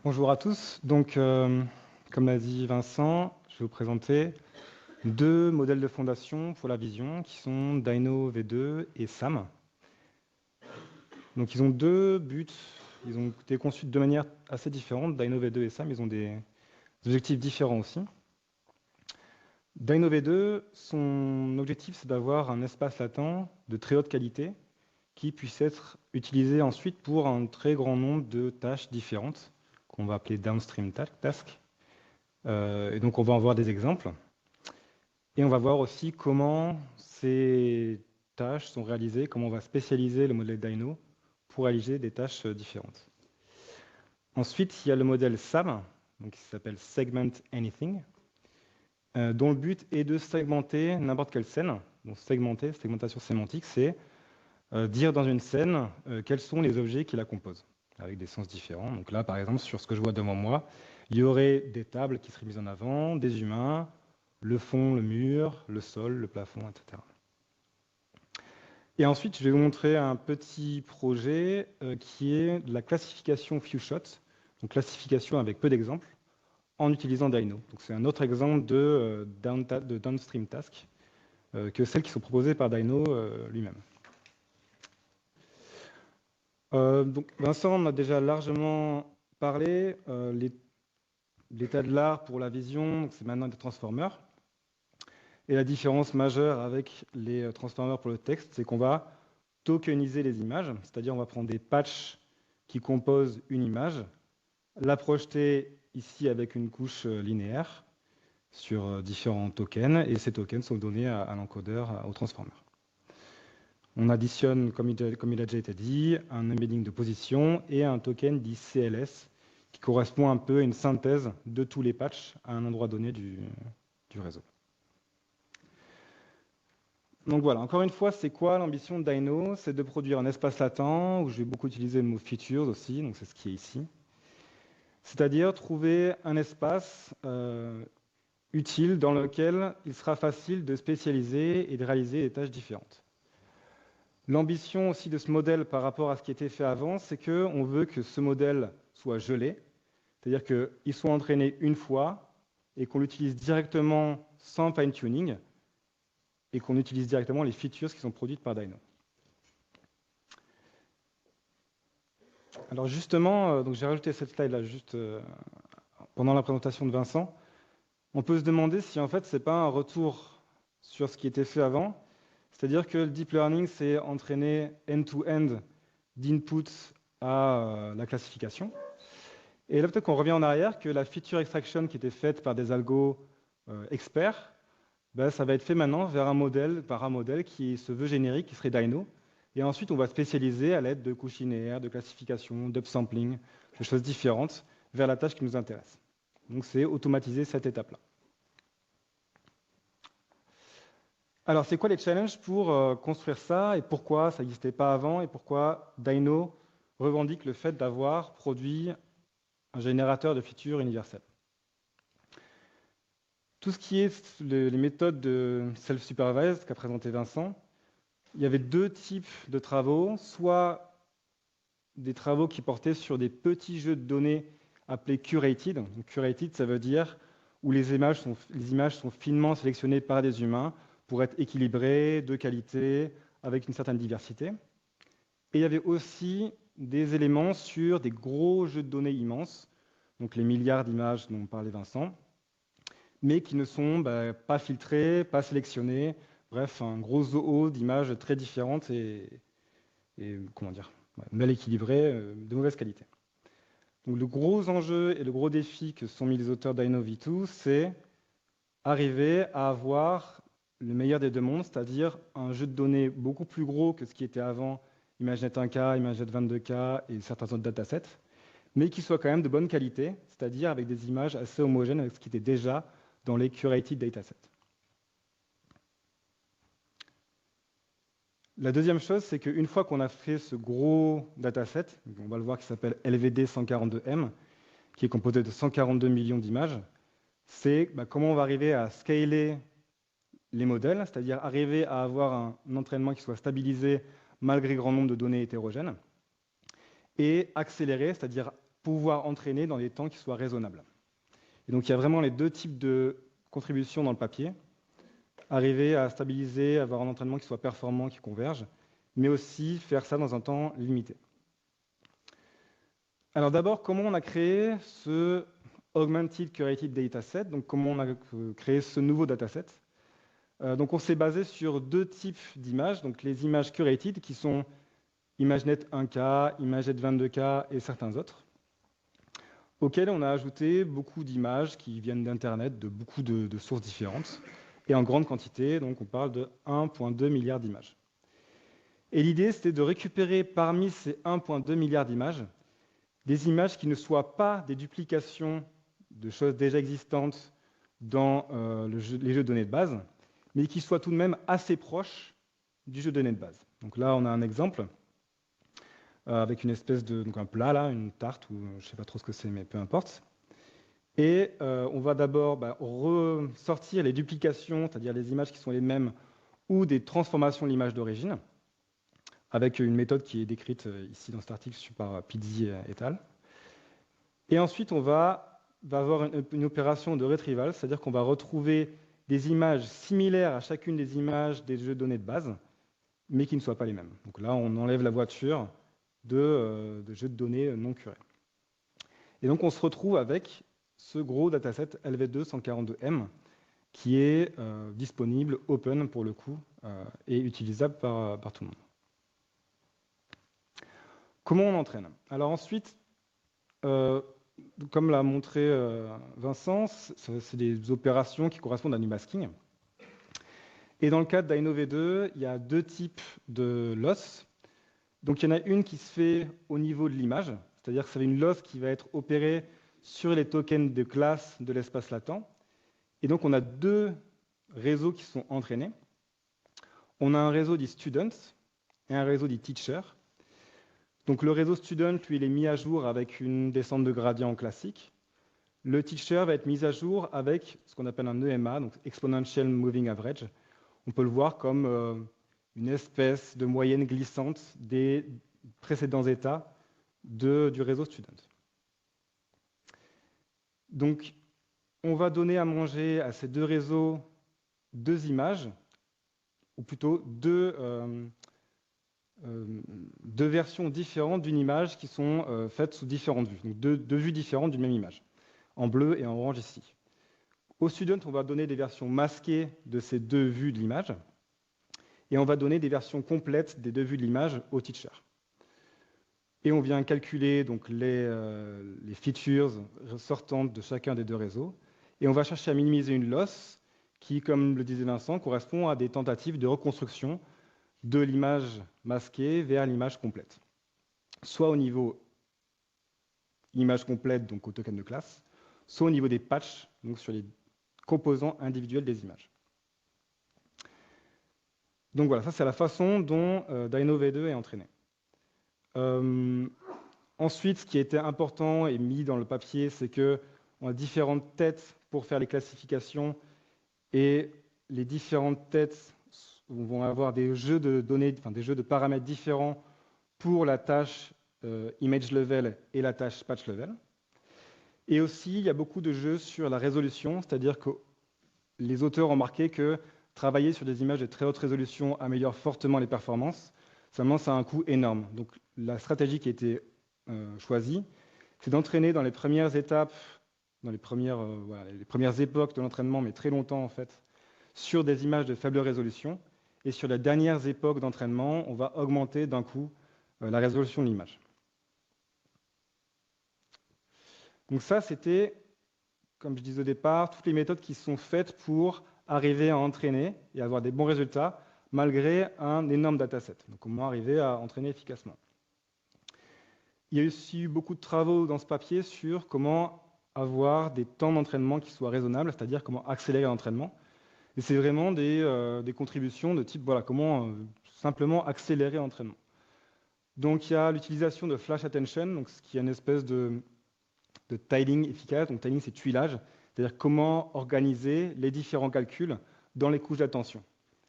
Bonjour à tous. Donc, comme l'a dit Vincent, je vais vous présenter deux modèles de fondation pour la vision qui sont Dino V2 et SAM. Donc, ils ont deux buts. Ils ont été conçus de manière assez différente. Dino V2 et SAM, ils ont des objectifs différents aussi. Dino V2, son objectif, c'est d'avoir un espace latent de très haute qualité qui puisse être utilisé ensuite pour un très grand nombre de tâches différentes qu'on va appeler downstream tasks. Et donc, on va en voir des exemples. Et on va voir aussi comment ces tâches sont réalisées, comment on va spécialiser le modèle Dino pour réaliser des tâches différentes. Ensuite, il y a le modèle SAM, donc qui s'appelle Segment Anything, dont le but est de segmenter n'importe quelle scène. Donc segmentation sémantique, c'est dire dans une scène quels sont les objets qui la composent, avec des sens différents. Donc là, par exemple, sur ce que je vois devant moi, il y aurait des tables qui seraient mises en avant, des humains, le fond, le mur, le sol, le plafond, etc. Et ensuite, je vais vous montrer un petit projet qui est de la classification few-shot, donc classification avec peu d'exemples, en utilisant Dino. Donc c'est un autre exemple de downstream task que celles qui sont proposées par Dino lui-même. Donc Vincent en a déjà largement parlé. L'état de l'art pour la vision, c'est maintenant des transformers. Et la différence majeure avec les transformers pour le texte, c'est qu'on va tokeniser les images, c'est-à-dire on va prendre des patchs qui composent une image, la projeter ici avec une couche linéaire sur différents tokens, et ces tokens sont donnés à l'encodeur, au transformer. On additionne, comme il a déjà été dit, un embedding de position et un token dit CLS, qui correspond un peu à une synthèse de tous les patchs à un endroit donné du réseau. Donc voilà, encore une fois, c'est quoi l'ambition de Dino? C'est de produire un espace latent, où je vais beaucoup utiliser le mot features aussi, donc c'est ce qui est ici. C'est-à-dire trouver un espace utile dans lequel il sera facile de spécialiser et de réaliser des tâches différentes. L'ambition aussi de ce modèle par rapport à ce qui était fait avant, c'est qu'on veut que ce modèle soit gelé, c'est-à-dire qu'il soit entraîné une fois et qu'on l'utilise directement sans fine-tuning et qu'on utilise directement les features qui sont produites par Dino. Alors justement, donc j'ai rajouté cette slide-là juste pendant la présentation de Vincent. On peut se demander si en fait ce n'est pas un retour sur ce qui était fait avant, c'est-à-dire que le deep learning c'est entraîner end-to-end d'input à la classification. Et là peut-être qu'on revient en arrière, que la feature extraction qui était faite par des algos experts, ben, ça va être fait maintenant par un modèle qui se veut générique, qui serait Dino. Et ensuite, on va spécialiser à l'aide de couches linéaires, de classification, d'upsampling, de choses différentes, vers la tâche qui nous intéresse. Donc, c'est automatiser cette étape-là. Alors, c'est quoi les challenges pour construire ça et pourquoi ça n'existait pas avant et pourquoi Dino revendique le fait d'avoir produit un générateur de features universel? Tout ce qui est les méthodes de self-supervised qu'a présenté Vincent, il y avait deux types de travaux, soit des travaux qui portaient sur des petits jeux de données appelés curated. Donc, curated, ça veut dire où les images sont finement sélectionnées par des humains pour être équilibrées, de qualité, avec une certaine diversité. Et il y avait aussi des éléments sur des gros jeux de données immenses, donc les milliards d'images dont parlait Vincent, mais qui ne sont pas filtrés, pas sélectionnés, bref, un gros zoo d'images très différentes et comment dire, mal équilibrées, de mauvaise qualité. Donc le gros enjeu et le gros défi que se sont mis les auteurs d'Ino V2, c'est arriver à avoir le meilleur des deux mondes, c'est-à-dire un jeu de données beaucoup plus gros que ce qui était avant ImageNet 1K, ImageNet 22K et certains autres datasets, mais qui soit quand même de bonne qualité, c'est-à-dire avec des images assez homogènes avec ce qui était déjà dans les curated datasets. La deuxième chose, c'est qu'une fois qu'on a fait ce gros dataset, on va le voir qui s'appelle LVD 142M, qui est composé de 142 millions d'images, c'est comment on va arriver à scaler les modèles, c'est-à-dire arriver à avoir un entraînement qui soit stabilisé malgré grand nombre de données hétérogènes, et accélérer, c'est-à-dire pouvoir entraîner dans des temps qui soient raisonnables. Et donc il y a vraiment les deux types de contributions dans le papier. Arriver à stabiliser, avoir un entraînement qui soit performant, qui converge, mais aussi faire ça dans un temps limité. Alors d'abord, comment on a créé ce Augmented Curated Dataset, donc comment on a créé ce nouveau dataset. Donc on s'est basé sur deux types d'images, donc les images curated qui sont ImageNet 1K, ImageNet 22K et certains autres, auxquels on a ajouté beaucoup d'images qui viennent d'Internet, de beaucoup de sources différentes, et en grande quantité, donc on parle de 1,2 milliard d'images. Et l'idée, c'était de récupérer parmi ces 1,2 milliard d'images, des images qui ne soient pas des duplications de choses déjà existantes dans les jeux de données de base, mais qui soient tout de même assez proches du jeu de données de base. Donc là, on a un exemple avec une espèce de donc un plat, là, une tarte, ou je ne sais pas trop ce que c'est, mais peu importe. Et on va d'abord ressortir les duplications, c'est-à-dire les images qui sont les mêmes, ou des transformations de l'image d'origine, avec une méthode qui est décrite ici dans cet article par Pizzi et al. Et ensuite, on va avoir une opération de retrieval, c'est-à-dire qu'on va retrouver des images similaires à chacune des images des jeux de données de base, mais qui ne soient pas les mêmes. Donc là, on enlève la voiture de jeux de données non curés. Et donc, on se retrouve avec ce gros dataset LV2 142M, qui est disponible, open pour le coup, et utilisable par tout le monde. Comment on entraîne? Alors ensuite, comme l'a montré Vincent, c'est des opérations qui correspondent à du masking. Et dans le cadre d'InnoV2, il y a deux types de loss. Donc il y en a une qui se fait au niveau de l'image, c'est-à-dire que c'est une loss qui va être opérée sur les tokens de classe de l'espace latent. Et donc on a deux réseaux qui sont entraînés. On a un réseau dit student et un réseau dit teacher. Donc le réseau student, lui, il est mis à jour avec une descente de gradient classique. Le teacher va être mis à jour avec ce qu'on appelle un EMA, donc Exponential Moving Average. On peut le voir comme une espèce de moyenne glissante des précédents états du réseau student. Donc, on va donner à manger à ces deux réseaux deux images, ou plutôt deux versions différentes d'une image qui sont faites sous différentes vues, donc deux vues différentes d'une même image, en bleu et en orange ici. Au student, on va donner des versions masquées de ces deux vues de l'image, et on va donner des versions complètes des deux vues de l'image au teacher. Et on vient calculer donc les features sortantes de chacun des deux réseaux, et on va chercher à minimiser une loss qui, comme le disait Vincent, correspond à des tentatives de reconstruction de l'image masquée vers l'image complète, soit au niveau image complète, donc au token de classe, soit au niveau des patchs, donc sur les composants individuels des images. Donc voilà, ça c'est la façon dont DynoV2 est entraîné. Ensuite, ce qui était important et mis dans le papier, c'est qu'on a différentes têtes pour faire les classifications, et les différentes têtes vont avoir des jeux de données, enfin des jeux de paramètres différents pour la tâche image level et la tâche patch level. Et aussi, il y a beaucoup de jeux sur la résolution, c'est-à-dire que les auteurs ont remarqué que travailler sur des images de très haute résolution améliore fortement les performances. Seulement, ça a un coût énorme. Donc, la stratégie qui a été choisie, c'est d'entraîner dans les premières étapes, dans les premières époques de l'entraînement, mais très longtemps en fait, sur des images de faible résolution. Et sur les dernières époques d'entraînement, on va augmenter d'un coup la résolution de l'image. Donc ça, c'était, comme je disais au départ, toutes les méthodes qui sont faites pour arriver à entraîner et avoir des bons résultats malgré un énorme dataset. Donc comment arriver à entraîner efficacement. Il y a aussi eu beaucoup de travaux dans ce papier sur comment avoir des temps d'entraînement qui soient raisonnables, c'est-à-dire comment accélérer l'entraînement. Et c'est vraiment des contributions de type, voilà, comment simplement accélérer l'entraînement. Donc il y a l'utilisation de flash attention, donc ce qui est une espèce de tiling efficace. Donc tiling, c'est tuilage, c'est-à-dire comment organiser les différents calculs dans les couches d'attention.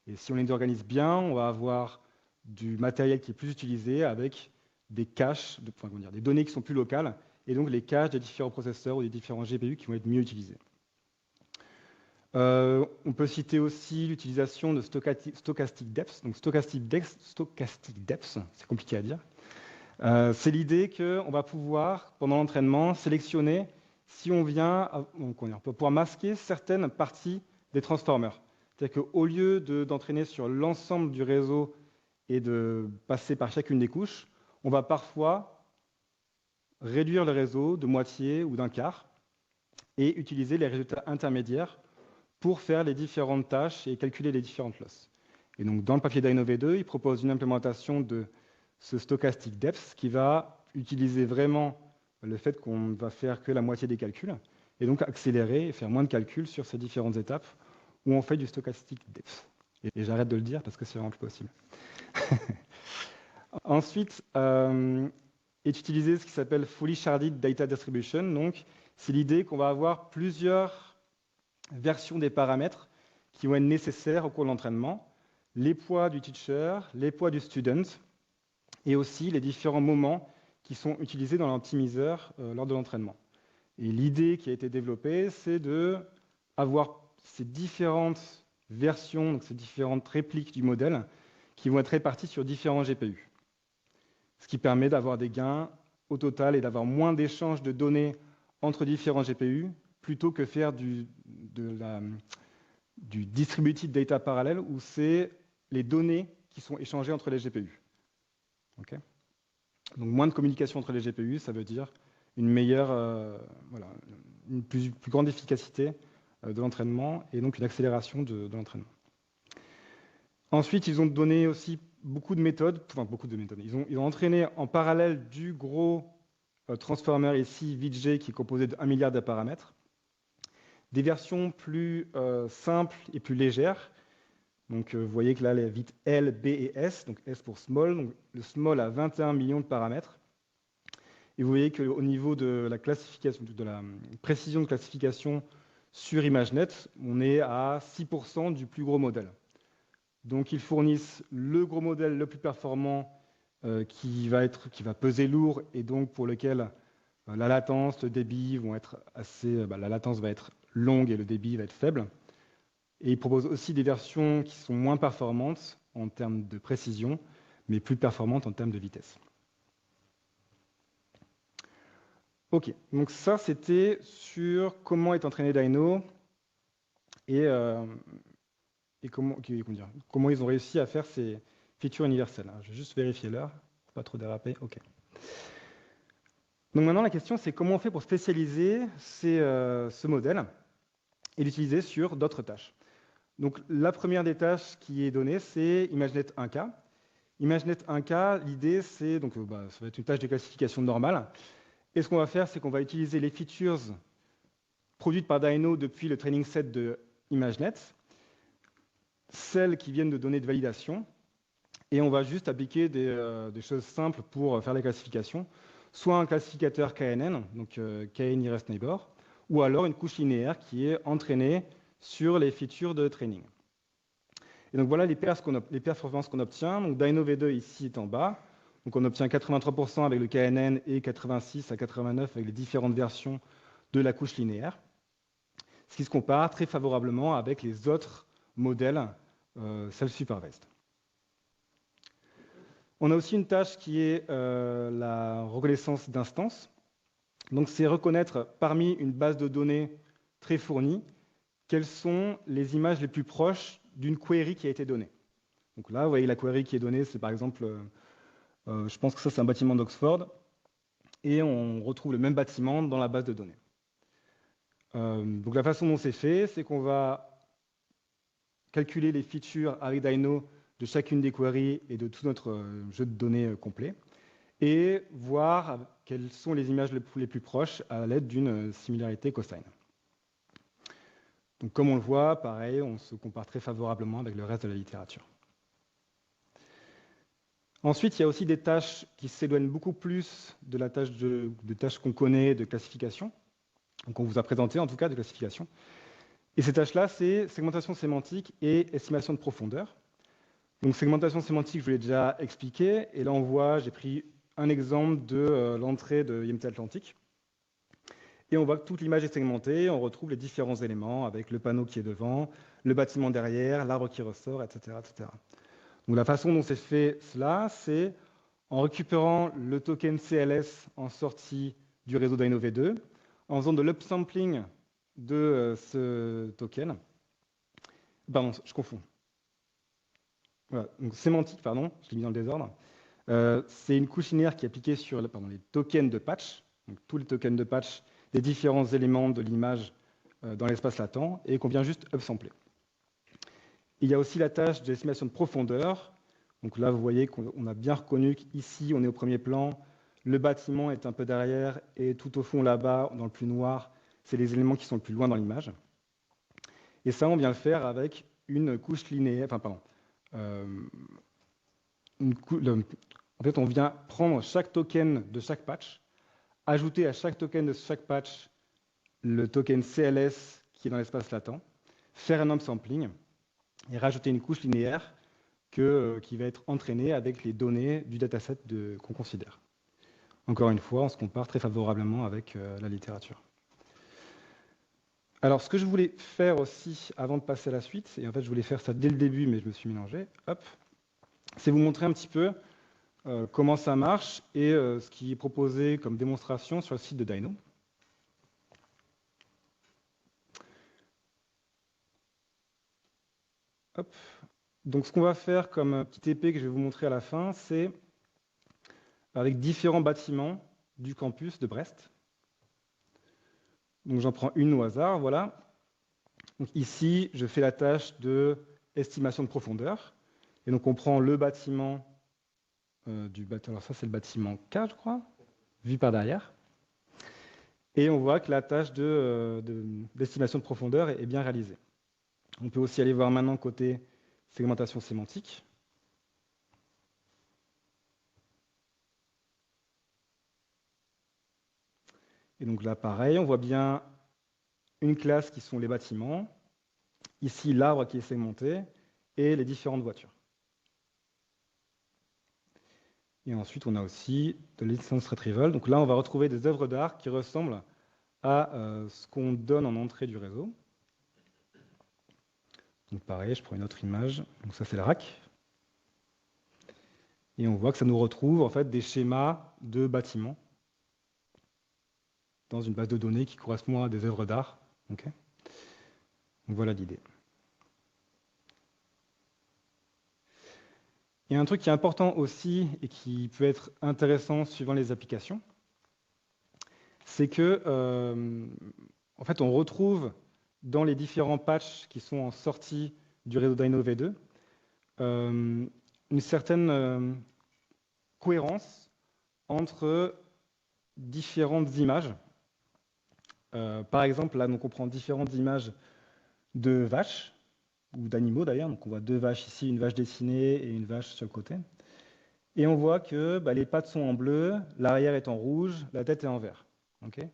Et si on les organise bien, on va avoir du matériel qui est plus utilisé avec des caches, des données qui sont plus locales et donc les caches des différents processeurs ou des différents GPU qui vont être mieux utilisés. On peut citer aussi l'utilisation de stochastic depth. Donc stochastic depth, c'est compliqué à dire. C'est l'idée qu'on va pouvoir, pendant l'entraînement, sélectionner si on peut pouvoir masquer certaines parties des transformers. C'est-à-dire qu'au lieu d'entraîner sur l'ensemble du réseau et de passer par chacune des couches, on va parfois réduire le réseau de moitié ou d'un quart et utiliser les résultats intermédiaires pour faire les différentes tâches et calculer les différentes losses. Et donc, dans le papier d'InnoV2, il propose une implémentation de ce stochastic depth qui va utiliser vraiment le fait qu'on ne va faire que la moitié des calculs et donc accélérer et faire moins de calculs sur ces différentes étapes où on fait du stochastic depth. Et j'arrête de le dire parce que c'est vraiment plus possible. Ensuite, est utilisé ce qui s'appelle Fully Sharded Data Distribution. Donc, c'est l'idée qu'on va avoir plusieurs versions des paramètres qui vont être nécessaires au cours de l'entraînement, les poids du teacher, les poids du student, et aussi les différents moments qui sont utilisés dans l'optimiseur lors de l'entraînement. Et l'idée qui a été développée, c'est d'avoir ces différentes versions, donc ces différentes répliques du modèle, qui vont être réparties sur différents GPU. Ce qui permet d'avoir des gains au total et d'avoir moins d'échanges de données entre différents GPU, plutôt que faire du distributed data parallèle, où c'est les données qui sont échangées entre les GPU. Okay. Donc moins de communication entre les GPU, ça veut dire une meilleure, une plus grande efficacité de l'entraînement et donc une accélération de l'entraînement. Ensuite, ils ont donné aussi beaucoup de méthodes. Ils ont entraîné en parallèle du gros transformer ici, VJ, qui est composé de 1 milliard de paramètres, des versions plus simples et plus légères. Donc, vous voyez que là, les bits L, B et S, donc S pour small. Donc, le small a 21 millions de paramètres. Et vous voyez qu'au niveau de la classification, de la précision de classification sur ImageNet, on est à 6% du plus gros modèle. Donc, ils fournissent le gros modèle le plus performant qui va peser lourd et donc pour lequel la latence, le débit vont être assez. La latence va être longue et le débit va être faible. Et ils proposent aussi des versions qui sont moins performantes en termes de précision, mais plus performantes en termes de vitesse. OK, donc ça c'était sur comment est entraîné Dino et comment ils ont réussi à faire ces features universelles. Je vais juste vérifier l'heure, pour pas trop déraper. OK. Donc maintenant la question c'est comment on fait pour spécialiser ce modèle et l'utiliser sur d'autres tâches. Donc la première des tâches qui est donnée, c'est ImageNet 1K. ImageNet 1K, l'idée c'est, donc ça va être une tâche de classification normale. Et ce qu'on va faire, c'est qu'on va utiliser les features produites par Dino depuis le training set de ImageNet, celles qui viennent de données de validation, et on va juste appliquer des choses simples pour faire la classification, soit un classificateur KNN, donc K nearest neighbor, ou alors une couche linéaire qui est entraînée sur les features de training. Et donc voilà les performances qu'on obtient. Donc Dino V2 ici est en bas. Donc on obtient 83% avec le KNN et 86 à 89 avec les différentes versions de la couche linéaire. Ce qui se compare très favorablement avec les autres modèles self-supervised. On a aussi une tâche qui est la reconnaissance d'instances. Donc c'est reconnaître parmi une base de données très fournie quelles sont les images les plus proches d'une query qui a été donnée. Donc là, vous voyez la query qui est donnée, c'est par exemple, je pense que ça c'est un bâtiment d'Oxford, et on retrouve le même bâtiment dans la base de données. Donc la façon dont c'est fait, c'est qu'on va calculer les features avec Dino de chacune des queries et de tout notre jeu de données complet, et voir quelles sont les images les plus proches à l'aide d'une similarité cosine. Donc, comme on le voit, pareil, on se compare très favorablement avec le reste de la littérature. Ensuite, il y a aussi des tâches qui s'éloignent beaucoup plus de la tâche de tâches qu'on connaît de classification, qu'on vous a présenté en tout cas de classification. Et ces tâches-là, c'est segmentation sémantique et estimation de profondeur. Donc, segmentation sémantique, je vous l'ai déjà expliqué. Et là, on voit, j'ai pris un exemple de l'entrée de IMT Atlantique. Et on voit que toute l'image est segmentée, on retrouve les différents éléments avec le panneau qui est devant, le bâtiment derrière, l'arbre qui ressort, etc., etc. Donc la façon dont c'est fait cela, c'est en récupérant le token CLS en sortie du réseau Dino V2, en faisant de l'upsampling de ce token. Pardon, je confonds. Voilà, donc sémantique, pardon, je l'ai mis dans le désordre. C'est une couche linéaire qui est appliquée sur les tokens de patch, donc tous les tokens de patch des différents éléments de l'image dans l'espace latent, et qu'on vient juste upsampler. Il y a aussi la tâche d'estimation de profondeur. Donc là, vous voyez qu'on a bien reconnu qu'ici, on est au premier plan, le bâtiment est un peu derrière, et tout au fond, là-bas, dans le plus noir, c'est les éléments qui sont le plus loin dans l'image. Et ça, on vient le faire avec une couche linéaire, enfin, pardon, en fait, on vient prendre chaque token de chaque patch, ajouter à chaque token de chaque patch le token CLS qui est dans l'espace latent, faire un upsampling et rajouter une couche linéaire qui va être entraînée avec les données du dataset qu'on considère. Encore une fois, on se compare très favorablement avec la littérature. Alors, ce que je voulais faire aussi, avant de passer à la suite, et en fait, je voulais faire ça dès le début, mais je me suis mélangé, c'est vous montrer un petit peu comment ça marche et ce qui est proposé comme démonstration sur le site de Dino. Hop. Donc, ce qu'on va faire comme petit épée que je vais vous montrer à la fin, c'est avec différents bâtiments du campus de Brest. Donc, j'en prends une au hasard, voilà. Donc, ici, je fais la tâche de estimation de profondeur. Et donc, on prend le bâtiment alors ça, c'est le bâtiment K, je crois, vu par derrière. Et on voit que la tâche d'estimation de profondeur est bien réalisée. On peut aussi aller voir maintenant côté segmentation sémantique. Et donc là, pareil, on voit bien une classe qui sont les bâtiments, ici l'arbre qui est segmenté, et les différentes voitures. Et ensuite, on a aussi de l'instance retrieval. Donc là, on va retrouver des œuvres d'art qui ressemblent à ce qu'on donne en entrée du réseau. Donc pareil, je prends une autre image. Donc ça, c'est le rack. Et on voit que ça nous retrouve en fait des schémas de bâtiments dans une base de données qui correspond à des œuvres d'art. Okay. Donc voilà l'idée. Il y a un truc qui est important aussi et qui peut être intéressant suivant les applications, c'est que en fait, on retrouve dans les différents patchs qui sont en sortie du réseau Dino V2 une certaine cohérence entre différentes images. Par exemple, là, donc, on prend différentes images de vaches, ou d'animaux d'ailleurs. Donc on voit deux vaches ici, une vache dessinée et une vache sur le côté. Et on voit que les pattes sont en bleu, l'arrière est en rouge, la tête est en vert. Okay,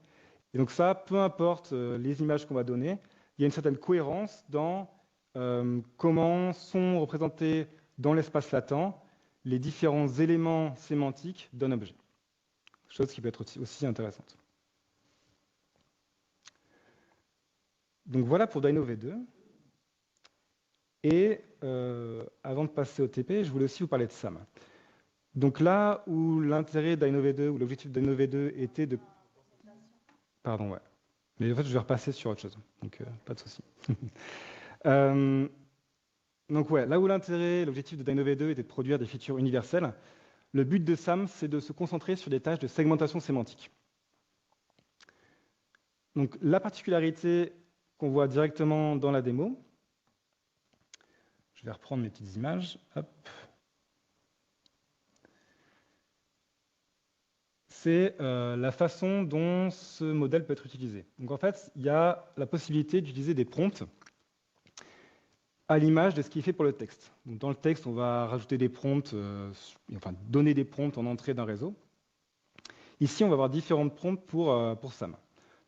et donc ça, peu importe les images qu'on va donner, il y a une certaine cohérence dans comment sont représentés dans l'espace latent les différents éléments sémantiques d'un objet. Chose qui peut être aussi intéressante. Donc voilà pour Dino V2. Et avant de passer au TP, je voulais aussi vous parler de SAM. Donc là où l'intérêt Dino V2, ou l'objectif de Dino V2 était de... Pardon, ouais. Mais en fait, je vais repasser sur autre chose. Donc, pas de souci. Donc ouais, là où l'intérêt, l'objectif de Dino V2 était de produire des features universelles, le but de SAM, c'est de se concentrer sur des tâches de segmentation sémantique. Donc la particularité qu'on voit directement dans la démo, je vais reprendre mes petites images. Hop. C'est la façon dont ce modèle peut être utilisé. Donc en fait, il y a la possibilité d'utiliser des prompts à l'image de ce qui est fait pour le texte. Donc dans le texte, on va rajouter des prompts, enfin donner des prompts en entrée d'un réseau. Ici, on va avoir différentes prompts pour SAM.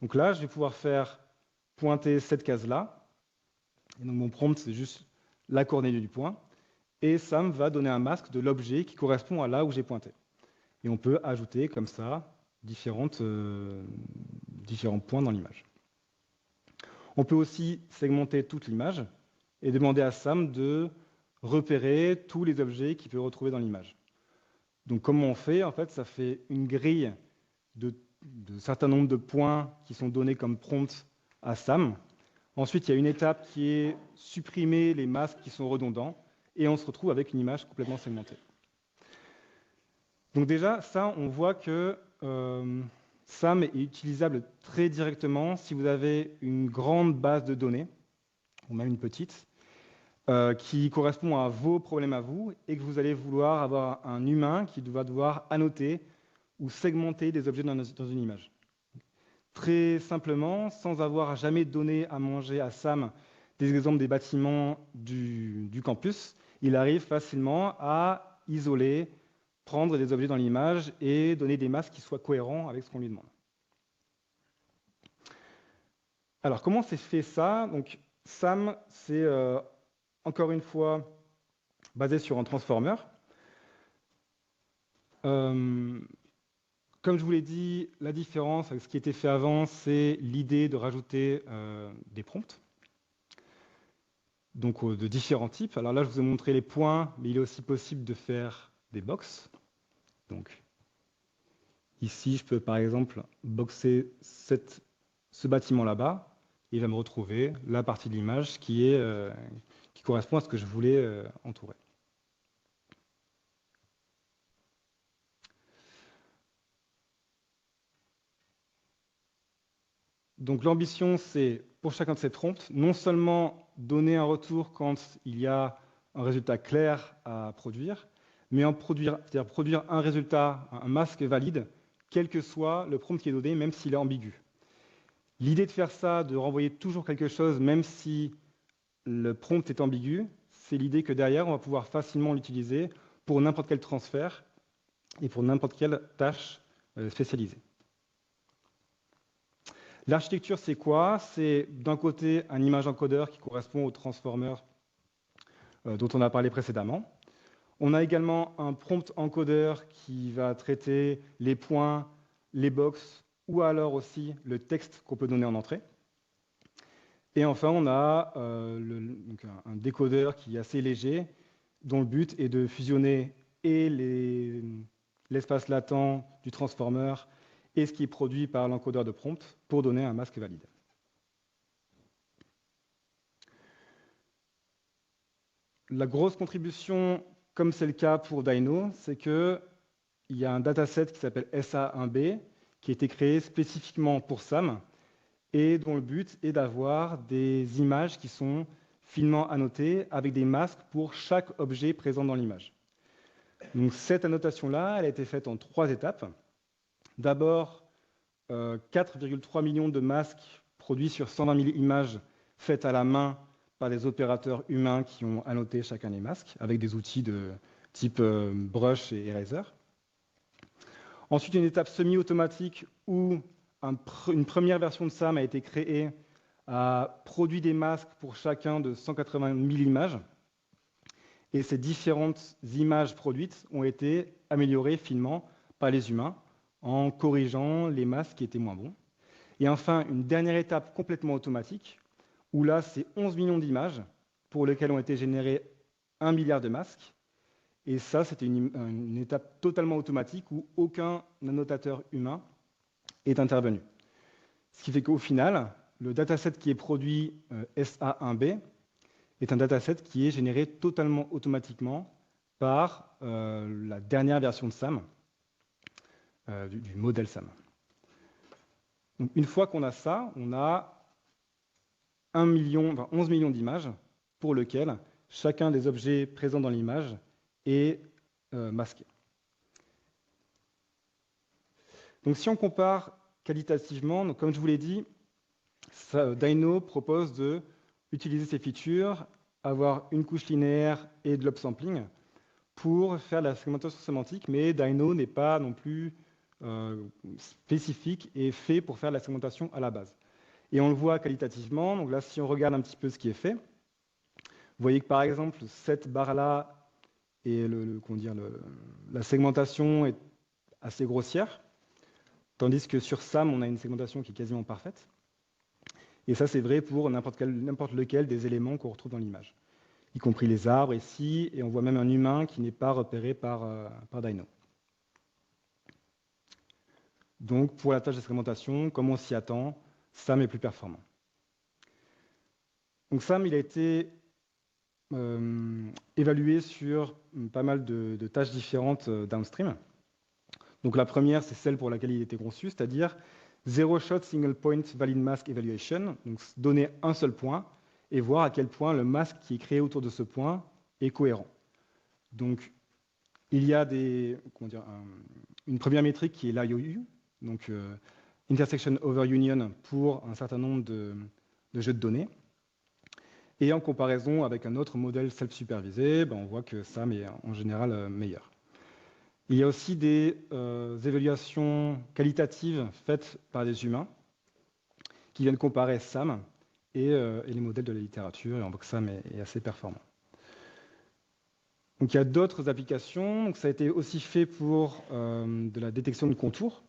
Donc là, je vais pouvoir faire pointer cette case-là. Et donc mon prompt, c'est juste la coordonnée du point. Et SAM va donner un masque de l'objet qui correspond à là où j'ai pointé. Et on peut ajouter comme ça différents différents points dans l'image. On peut aussi segmenter toute l'image et demander à SAM de repérer tous les objets qu'il peut retrouver dans l'image. Donc comment on fait? En fait, ça fait une grille de certain nombre de points qui sont donnés comme prompt à SAM. Ensuite, il y a une étape qui est supprimer les masques qui sont redondants, et on se retrouve avec une image complètement segmentée. Donc déjà, ça, on voit que SAM est utilisable très directement si vous avez une grande base de données, ou même une petite, qui correspond à vos problèmes à vous, et que vous allez vouloir avoir un humain qui va devoir annoter ou segmenter des objets dans une image. Très simplement, sans avoir jamais donné à manger à SAM des exemples des bâtiments du campus, il arrive facilement à isoler, prendre des objets dans l'image et donner des masques qui soient cohérents avec ce qu'on lui demande. Alors, comment c'est fait ça? Donc, SAM, c'est encore une fois basé sur un transformer. Comme je vous l'ai dit, la différence avec ce qui était fait avant, c'est l'idée de rajouter des prompts, donc de différents types. Alors là, je vous ai montré les points, mais il est aussi possible de faire des box. Donc ici, je peux par exemple boxer ce bâtiment là-bas, et il va me retrouver la partie de l'image qui correspond à ce que je voulais entourer. Donc l'ambition, c'est pour chacun de ces prompts, non seulement donner un retour quand il y a un résultat clair à produire, mais c'est-à-dire produire un résultat, un masque valide, quel que soit le prompt qui est donné, même s'il est ambigu. L'idée de faire ça, de renvoyer toujours quelque chose, même si le prompt est ambigu, c'est l'idée que derrière, on va pouvoir facilement l'utiliser pour n'importe quel transfert et pour n'importe quelle tâche spécialisée. L'architecture, c'est quoi? C'est d'un côté un image encodeur qui correspond au transformer dont on a parlé précédemment. On a également un prompt encodeur qui va traiter les points, les box ou alors aussi le texte qu'on peut donner en entrée. Et enfin, on a un décodeur qui est assez léger, dont le but est de fusionner et l'espace latent du transformer et ce qui est produit par l'encodeur de prompt pour donner un masque valide. La grosse contribution, comme c'est le cas pour Dino, c'est qu'il y a un dataset qui s'appelle SA1B qui a été créé spécifiquement pour SAM et dont le but est d'avoir des images qui sont finement annotées avec des masques pour chaque objet présent dans l'image. Donc cette annotation-là, elle a été faite en 3 étapes. D'abord, 4,3 millions de masques produits sur 120 000 images faites à la main par des opérateurs humains qui ont annoté chacun des masques avec des outils de type brush et eraser. Ensuite, une étape semi-automatique où une première version de SAM a été créée, a produit des masques pour chacun de 180 000 images. Et ces différentes images produites ont été améliorées finement par les humains en corrigeant les masques qui étaient moins bons. Et enfin, une dernière étape complètement automatique, où là, c'est 11 millions d'images pour lesquelles ont été générés 1 milliard de masques. Et ça, c'était une étape totalement automatique où aucun annotateur humain est intervenu. Ce qui fait qu'au final, le dataset qui est produit SA1B est un dataset qui est généré totalement automatiquement par la dernière version de SAM, du modèle SAM. Donc, une fois qu'on a ça, on a 11 millions d'images pour lesquelles chacun des objets présents dans l'image est masqué. Donc, si on compare qualitativement, donc, comme je vous l'ai dit, Dino propose d'utiliser ces features, avoir une couche linéaire et de l'upsampling pour faire la segmentation sémantique, mais Dino n'est pas non plus spécifique et fait pour faire la segmentation à la base. Et on le voit qualitativement. Donc là, si on regarde un petit peu ce qui est fait, vous voyez que par exemple, cette barre-là, et la segmentation est assez grossière, tandis que sur SAM, on a une segmentation qui est quasiment parfaite. Et ça, c'est vrai pour n'importe lequel des éléments qu'on retrouve dans l'image, y compris les arbres ici, et on voit même un humain qui n'est pas repéré par Dino. Donc, pour la tâche de segmentation, comme on s'y attend, SAM est plus performant. Donc SAM, il a été évalué sur pas mal de tâches différentes downstream. Donc la première, c'est celle pour laquelle il était conçu, c'est-à-dire Zero Shot Single Point Valid Mask Evaluation, donc donner un seul point et voir à quel point le masque qui est créé autour de ce point est cohérent. Donc il y a une première métrique qui est l'IOU, donc Intersection Over Union pour un certain nombre de jeux de données. Et en comparaison avec un autre modèle self-supervisé, on voit que SAM est en général meilleur. Il y a aussi des évaluations qualitatives faites par des humains qui viennent comparer SAM et les modèles de la littérature, et on voit que SAM est assez performant. Donc il y a d'autres applications. Donc, ça a été aussi fait pour de la détection de contours.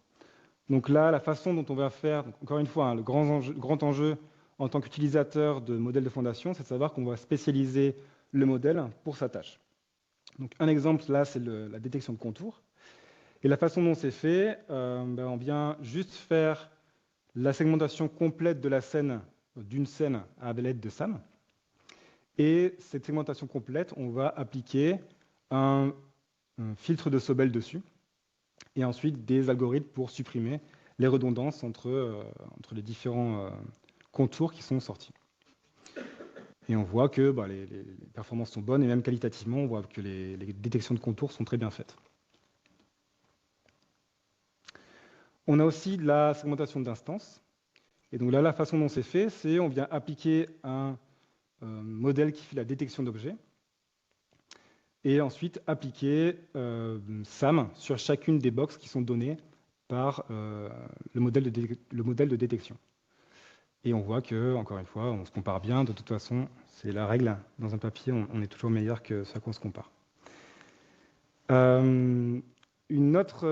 Donc là, la façon dont on va faire, donc encore une fois, le grand enjeu en tant qu'utilisateur de modèles de fondation, c'est de savoir qu'on va spécialiser le modèle pour sa tâche. Donc un exemple, là, c'est la détection de contours. Et la façon dont c'est fait, on vient juste faire la segmentation complète de la scène, d'une scène à l'aide de SAM. Et cette segmentation complète, on va appliquer un filtre de Sobel dessus, et ensuite des algorithmes pour supprimer les redondances entre les différents contours qui sont sortis. Et on voit que les performances sont bonnes, et même qualitativement, on voit que les détections de contours sont très bien faites. On a aussi de la segmentation d'instances. Et donc là, la façon dont c'est fait, c'est on vient appliquer un modèle qui fait la détection d'objets, et ensuite appliquer SAM sur chacune des boxes qui sont données par le modèle de détection. Et on voit que, encore une fois, on se compare bien. De toute façon, c'est la règle. Dans un papier, on est toujours meilleur que ce à quoi on se compare. Une autre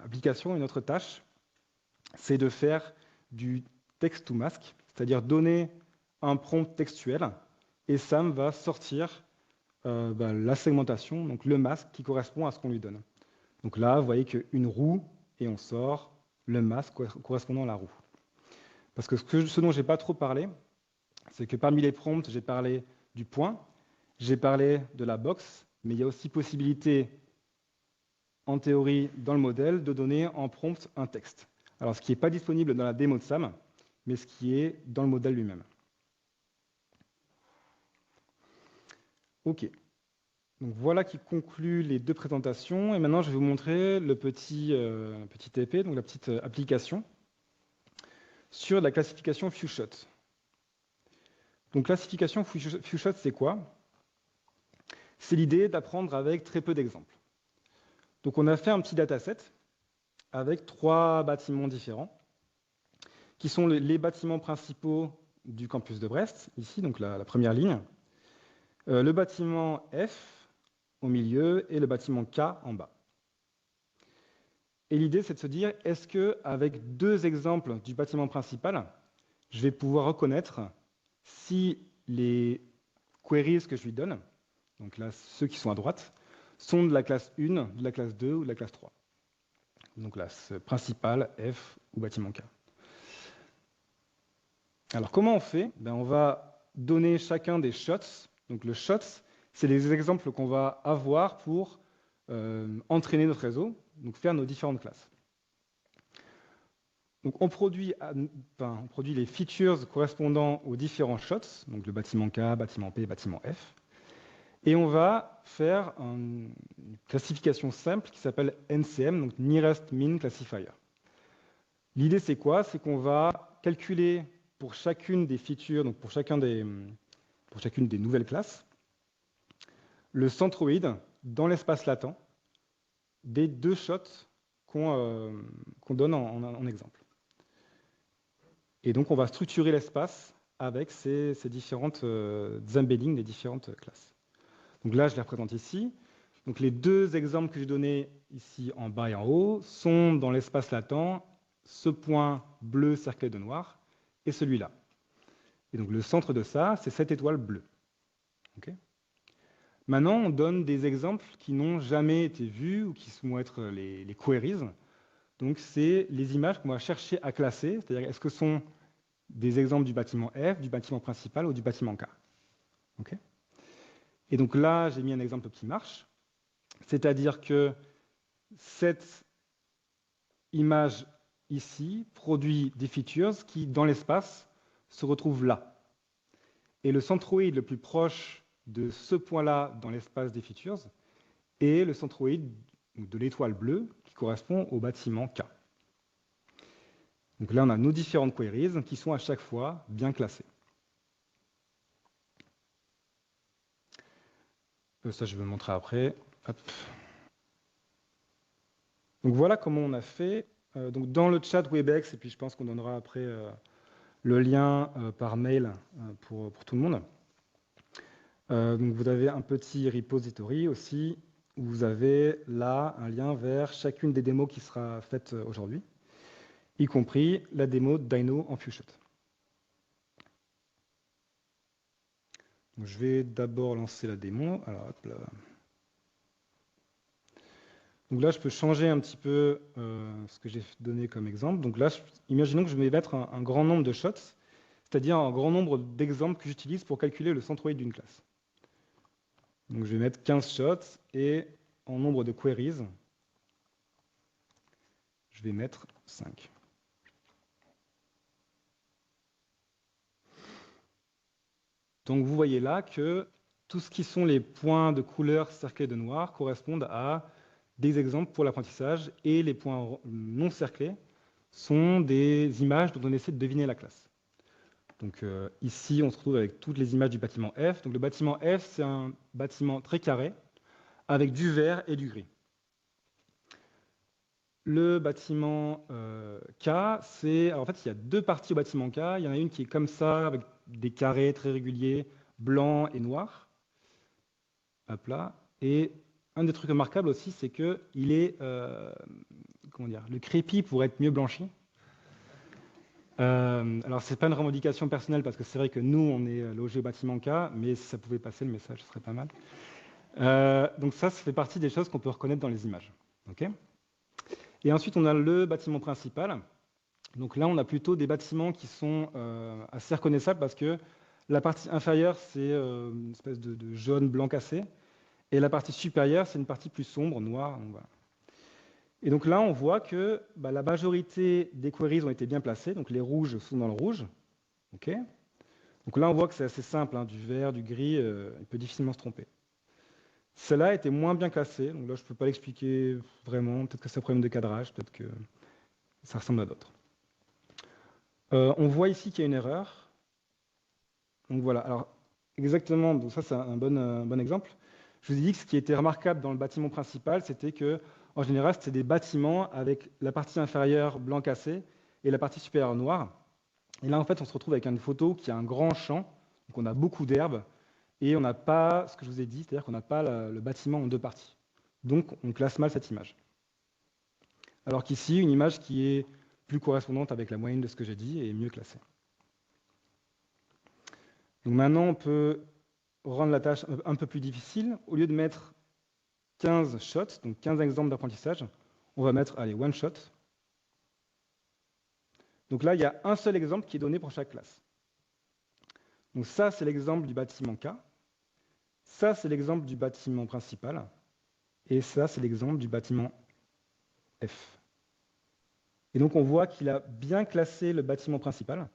application, une autre tâche, c'est de faire du text to mask, c'est-à-dire donner un prompt textuel, et SAM va sortir la segmentation, donc le masque qui correspond à ce qu'on lui donne. Donc là, vous voyez qu'une roue, et on sort le masque correspondant à la roue. Parce que ce dont je n'ai pas trop parlé, c'est que parmi les prompts, j'ai parlé du point, j'ai parlé de la box, mais il y a aussi possibilité, en théorie, dans le modèle, de donner en prompt un texte. Alors, ce qui n'est pas disponible dans la démo de SAM, mais ce qui est dans le modèle lui-même. OK. Donc voilà qui conclut les deux présentations. Et maintenant, je vais vous montrer le petit EP, donc la petite application, sur la classification few-shot. Donc classification few-shot, c'est quoi? C'est l'idée d'apprendre avec très peu d'exemples. Donc on a fait un petit dataset avec 3 bâtiments différents, qui sont les bâtiments principaux du campus de Brest, ici, donc la première ligne, le bâtiment F au milieu et le bâtiment K en bas. Et l'idée, c'est de se dire, est-ce qu'avec 2 exemples du bâtiment principal, je vais pouvoir reconnaître si les queries que je lui donne, donc là, ceux qui sont à droite, sont de la classe 1, de la classe 2 ou de la classe 3. Donc là, principal, F ou bâtiment K. Alors, comment on fait? On va donner chacun des shots. Donc le shots, c'est les exemples qu'on va avoir pour entraîner notre réseau, donc faire nos différentes classes. Donc on produit les features correspondant aux différents shots, donc le bâtiment K, bâtiment P, bâtiment F, et on va faire une classification simple qui s'appelle NCM, donc Nearest Mean Classifier. L'idée, c'est quoi? C'est qu'on va calculer pour chacune des features, donc pour chacune des nouvelles classes, le centroïde dans l'espace latent des 2 shots qu'on donne en exemple. Et donc, on va structurer l'espace avec ces différentes embeddings des différentes classes. Donc là, je les représente ici. Donc les deux exemples que j'ai donnés ici en bas et en haut sont dans l'espace latent, ce point bleu cerclé de noir et celui-là. Et donc le centre de ça, c'est cette étoile bleue. Okay. Maintenant, on donne des exemples qui n'ont jamais été vus ou qui vont être les queries. Donc c'est les images qu'on va chercher à classer, c'est-à-dire est-ce que ce sont des exemples du bâtiment F, du bâtiment principal ou du bâtiment K. Okay. Et donc là, j'ai mis un exemple qui marche, c'est-à-dire que cette image ici produit des features qui, dans l'espace, se retrouvent là. Et le centroïde le plus proche de ce point-là dans l'espace des features est le centroïde de l'étoile bleue qui correspond au bâtiment K. Donc là, on a nos différentes queries qui sont à chaque fois bien classées. Ça, je vais vous montrer après. Hop. Donc voilà comment on a fait. Donc dans le chat Webex, et puis je pense qu'on donnera après le lien par mail pour tout le monde. Donc vous avez un petit repository aussi, où vous avez là un lien vers chacune des démos qui sera faite aujourd'hui, y compris la démo de Dino en few shot. Donc je vais d'abord lancer la démo. Alors, hop là. Donc là, je peux changer un petit peu ce que j'ai donné comme exemple. Donc là, imaginons que je vais mettre un grand nombre de shots, c'est-à-dire un grand nombre d'exemples que j'utilise pour calculer le centroïde d'une classe. Donc je vais mettre 15 shots et en nombre de queries, je vais mettre 5. Donc vous voyez là que tout ce qui sont les points de couleur cerclés de noir correspondent à des exemples pour l'apprentissage et les points non cerclés sont des images dont on essaie de deviner la classe. Donc ici, on se retrouve avec toutes les images du bâtiment F. Donc le bâtiment F, c'est un bâtiment très carré avec du vert et du gris. Le bâtiment K, c'est... En fait, il y a deux parties au bâtiment K. Il y en a une qui est comme ça, avec des carrés très réguliers, blancs et noirs. Hop là. Et un des trucs remarquables aussi, c'est que il est... comment dire, le crépi pourrait être mieux blanchi. Alors, ce n'est pas une revendication personnelle, parce que c'est vrai que nous, on est logé au bâtiment K, mais si ça pouvait passer, le message serait pas mal. Donc ça fait partie des choses qu'on peut reconnaître dans les images. Okay. Et ensuite, on a le bâtiment principal. Donc là, on a plutôt des bâtiments qui sont assez reconnaissables, parce que la partie inférieure, c'est une espèce de jaune blanc cassé, et la partie supérieure, c'est une partie plus sombre, noire. Donc voilà. Et donc là, on voit que la majorité des queries ont été bien placées, donc les rouges sont dans le rouge. Okay. Donc là, on voit que c'est assez simple, hein, du vert, du gris, il peut difficilement se tromper. Celle-là était moins bien classée, donc là, je ne peux pas l'expliquer vraiment. Peut-être que c'est un problème de cadrage, peut-être que ça ressemble à d'autres. On voit ici qu'il y a une erreur. Donc voilà, alors exactement, donc ça c'est un bon exemple. Je vous ai dit que ce qui était remarquable dans le bâtiment principal, c'était que, en général, c'était des bâtiments avec la partie inférieure blanc cassé et la partie supérieure noire. Et là, en fait, on se retrouve avec une photo qui a un grand champ, donc on a beaucoup d'herbes, et on n'a pas ce que je vous ai dit, c'est-à-dire qu'on n'a pas le bâtiment en deux parties. Donc, on classe mal cette image. Alors qu'ici, une image qui est plus correspondante avec la moyenne de ce que j'ai dit est mieux classée. Donc maintenant, on peut rendre la tâche un peu plus difficile. Au lieu de mettre 15 shots, donc 15 exemples d'apprentissage, on va mettre, allez, one shot. Donc là, il y a un seul exemple qui est donné pour chaque classe. Donc ça, c'est l'exemple du bâtiment K. Ça, c'est l'exemple du bâtiment principal. Et ça, c'est l'exemple du bâtiment F. Et donc, on voit qu'il a bien classé le bâtiment principal.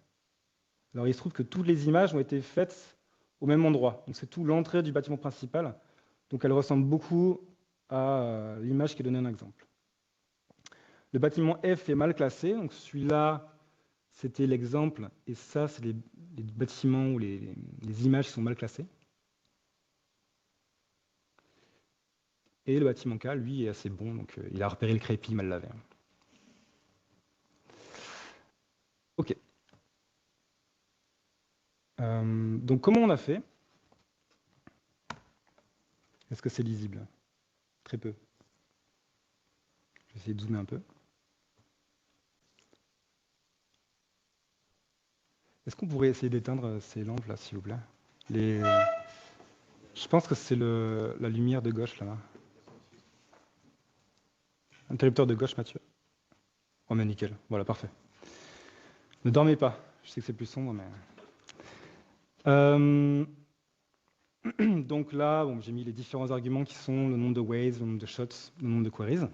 Alors, il se trouve que toutes les images ont été faites au même endroit. Donc, c'est tout l'entrée du bâtiment principal. Donc, elle ressemble beaucoup à l'image qui est donnée en exemple. Le bâtiment F est mal classé. Donc, celui-là, c'était l'exemple. Et ça, c'est les bâtiments où les images sont mal classées. Et le bâtiment K, lui, est assez bon. Donc, il a repéré le crépi mal lavé. OK. Donc, comment on a fait? Est-ce que c'est lisible? très peu. Je vais essayer de zoomer un peu. Est-ce qu'on pourrait essayer d'éteindre ces lampes là, s'il vous plaît? Je pense que c'est la lumière de gauche là. Interrupteur de gauche, Mathieu. Oh mais nickel, voilà, parfait. Ne dormez pas, je sais que c'est plus sombre, mais... Donc là, bon, j'ai mis les différents arguments qui sont le nombre de waves, le nombre de shots, le nombre de queries.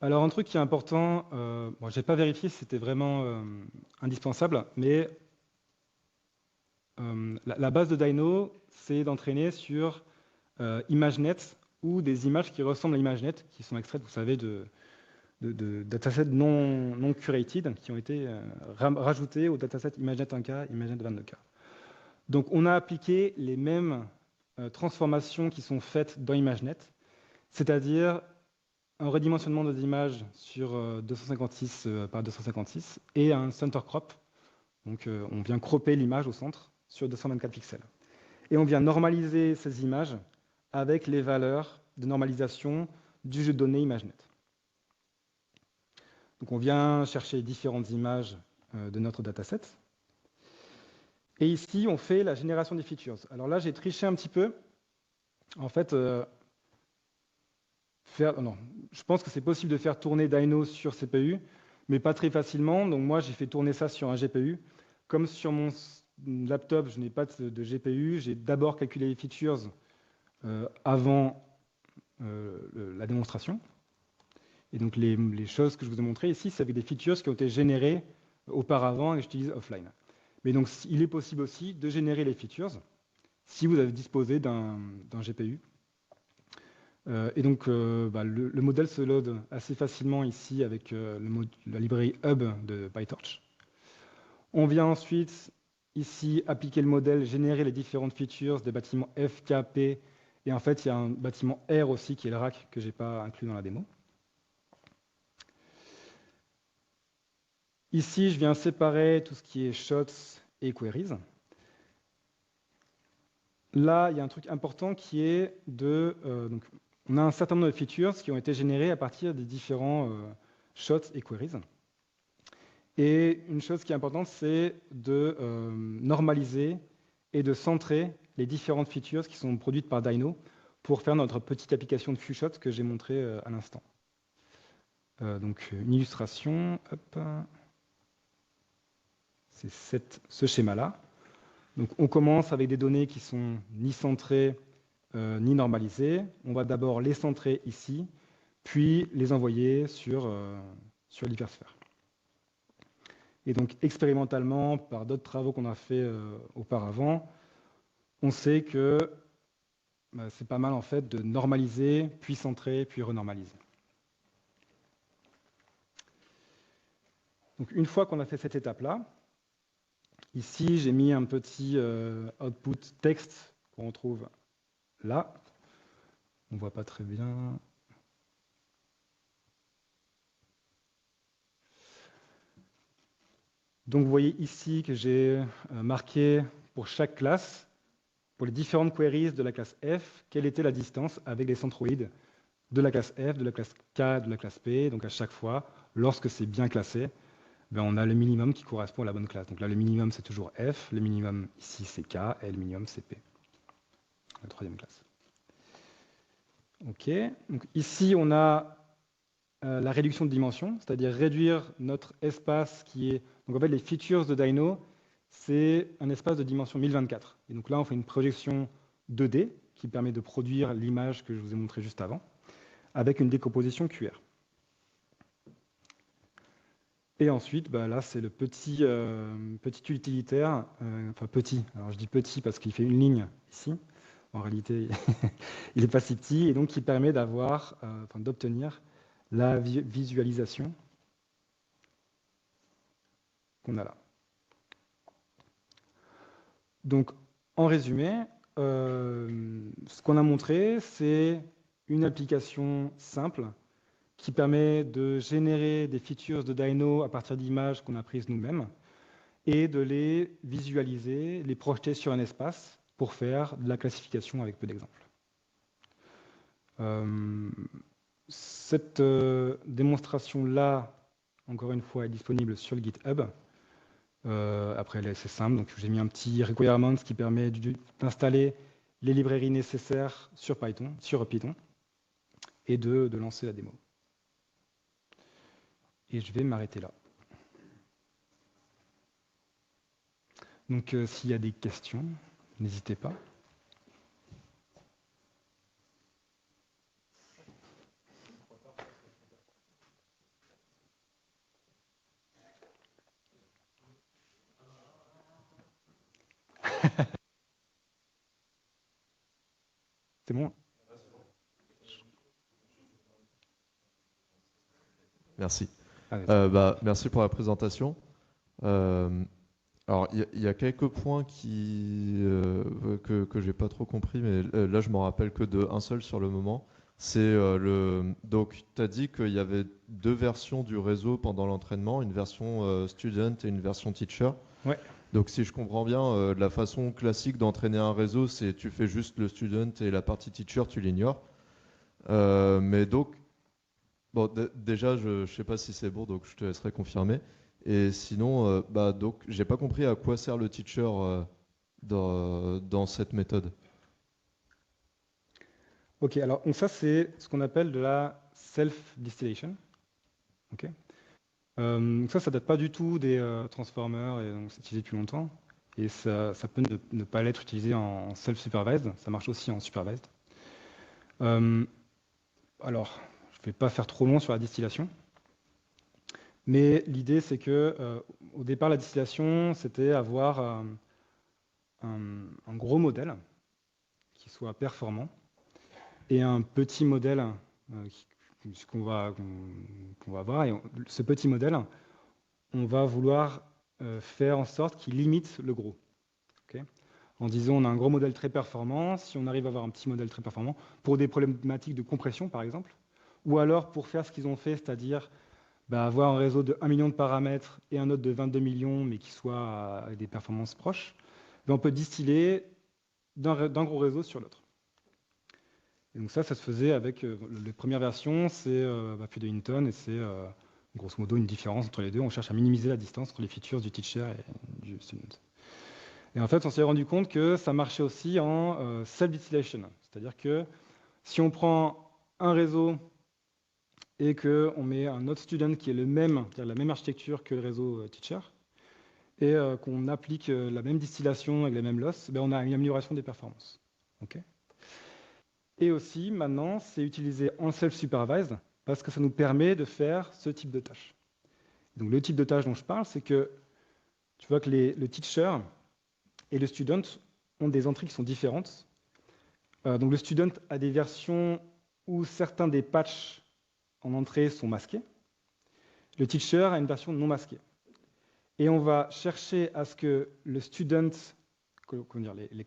Alors un truc qui est important, bon, je n'ai pas vérifié si c'était vraiment indispensable, mais la base de Dino, c'est d'entraîner sur ImageNet ou des images qui ressemblent à ImageNet, qui sont extraites, vous savez, de datasets non curated, qui ont été rajoutés au dataset ImageNet 1K, ImageNet 22K. Donc on a appliqué les mêmes transformations qui sont faites dans ImageNet, c'est-à-dire un redimensionnement des images sur 256 par 256 et un center crop. Donc on vient cropper l'image au centre sur 224 pixels. Et on vient normaliser ces images avec les valeurs de normalisation du jeu de données ImageNet. Donc on vient chercher différentes images de notre dataset. Et ici, on fait la génération des features. Alors là, j'ai triché un petit peu. En fait, je pense que c'est possible de faire tourner Dino sur CPU, mais pas très facilement. Donc moi, j'ai fait tourner ça sur un GPU. Comme sur mon laptop, je n'ai pas de GPU, j'ai d'abord calculé les features avant la démonstration. Et donc les choses que je vous ai montrées ici, c'est avec des features qui ont été générées auparavant et que j'utilise offline. Mais donc, il est possible aussi de générer les features si vous avez disposé d'un GPU. Et donc, le modèle se load assez facilement ici avec la librairie Hub de PyTorch. On vient ensuite, ici, appliquer le modèle, générer les différentes features des bâtiments F, K, P. Et en fait, il y a un bâtiment R aussi, qui est le rack, que je n'ai pas inclus dans la démo. Ici, je viens séparer tout ce qui est shots et queries. Là, il y a un truc important qui est donc, on a un certain nombre de features qui ont été générées à partir des différents shots et queries. Et une chose qui est importante, c'est de normaliser et de centrer les différentes features qui sont produites par Dino pour faire notre petite application de few-shot que j'ai montré à l'instant. Donc, une illustration, hop. C'est ce schéma-là. Donc, on commence avec des données qui sont ni centrées ni normalisées. On va d'abord les centrer ici, puis les envoyer sur l'hypersphère. Et donc, expérimentalement, par d'autres travaux qu'on a fait auparavant, on sait que c'est pas mal en fait de normaliser, puis centrer, puis renormaliser. Donc, une fois qu'on a fait cette étape-là, ici, j'ai mis un petit output texte qu'on retrouve là. On ne voit pas très bien. Donc, vous voyez ici que j'ai marqué pour chaque classe, pour les différentes queries de la classe F, quelle était la distance avec les centroïdes de la classe F, de la classe K, de la classe P. Donc, à chaque fois, lorsque c'est bien classé, on a le minimum qui correspond à la bonne classe. Donc là, le minimum, c'est toujours F, le minimum ici, c'est K, et le minimum, c'est P, la troisième classe. OK. Donc ici, on a la réduction de dimension, c'est-à-dire réduire notre espace qui est... Donc en fait, les features de Dino, c'est un espace de dimension 1024. Et donc là, on fait une projection 2D qui permet de produire l'image que je vous ai montrée juste avant, avec une décomposition QR. Et ensuite, là, c'est le petit utilitaire, enfin petit, alors je dis petit parce qu'il fait une ligne ici, en réalité, il n'est pas si petit, et donc qui permet d'obtenir la visualisation qu'on a là. Donc, en résumé, ce qu'on a montré, c'est une application simple qui permet de générer des features de Dino à partir d'images qu'on a prises nous-mêmes et de les visualiser, les projeter sur un espace pour faire de la classification avec peu d'exemples. Cette démonstration-là, encore une fois, est disponible sur le GitHub. Après, c'est simple, donc j'ai mis un petit requirement qui permet d'installer les librairies nécessaires sur Python, et de lancer la démo. Et je vais m'arrêter là. Donc, s'il y a des questions, n'hésitez pas. C'est bon? Merci. Merci pour la présentation. Alors, il y a quelques points que je n'ai pas trop compris, mais là, je ne me rappelle que d'un seul sur le moment. Donc, tu as dit qu'il y avait deux versions du réseau pendant l'entraînement, une version student et une version teacher. Ouais. Donc, si je comprends bien, la façon classique d'entraîner un réseau, c'est tu fais juste le student et la partie teacher, tu l'ignores. Mais donc, bon, déjà, je ne sais pas si c'est bon, donc je te laisserai confirmer. Et sinon, donc, j'ai pas compris à quoi sert le teacher dans cette méthode. Ok, alors donc ça c'est ce qu'on appelle de la self-distillation. Ok. Donc ça date pas du tout des transformers, et donc c'est utilisé depuis longtemps. Et ça peut ne pas l'être utilisé en self-supervised, ça marche aussi en supervised. Alors, je ne vais pas faire trop long sur la distillation, mais l'idée c'est que au départ la distillation c'était avoir un gros modèle qui soit performant et un petit modèle qu'on va avoir. Et ce petit modèle, on va vouloir faire en sorte qu'il limite le gros. Okay, en disant on a un gros modèle très performant, si on arrive à avoir un petit modèle très performant, pour des problématiques de compression par exemple, ou alors pour faire ce qu'ils ont fait, c'est-à-dire avoir un réseau de 1 million de paramètres et un autre de 22 millions, mais qui soit avec des performances proches, on peut distiller d'un gros réseau sur l'autre. Et donc ça se faisait avec les premières versions, c'est puis de Hinton, et c'est grosso modo une différence entre les deux. On cherche à minimiser la distance entre les features du teacher et du student. Et en fait, on s'est rendu compte que ça marchait aussi en self-distillation. C'est-à-dire que si on prend un réseau et qu'on met un autre student qui est la même architecture que le réseau teacher, et qu'on applique la même distillation avec les mêmes losses, on a une amélioration des performances. Okay, et aussi, maintenant, c'est utilisé en self-supervised parce que ça nous permet de faire ce type de tâche. Donc, le type de tâche dont je parle, c'est que tu vois que le teacher et le student ont des entrées qui sont différentes. Donc, le student a des versions où certains des patchs en entrée sont masqués. Le teacher a une version non masquée. Et on va chercher à ce que le student, que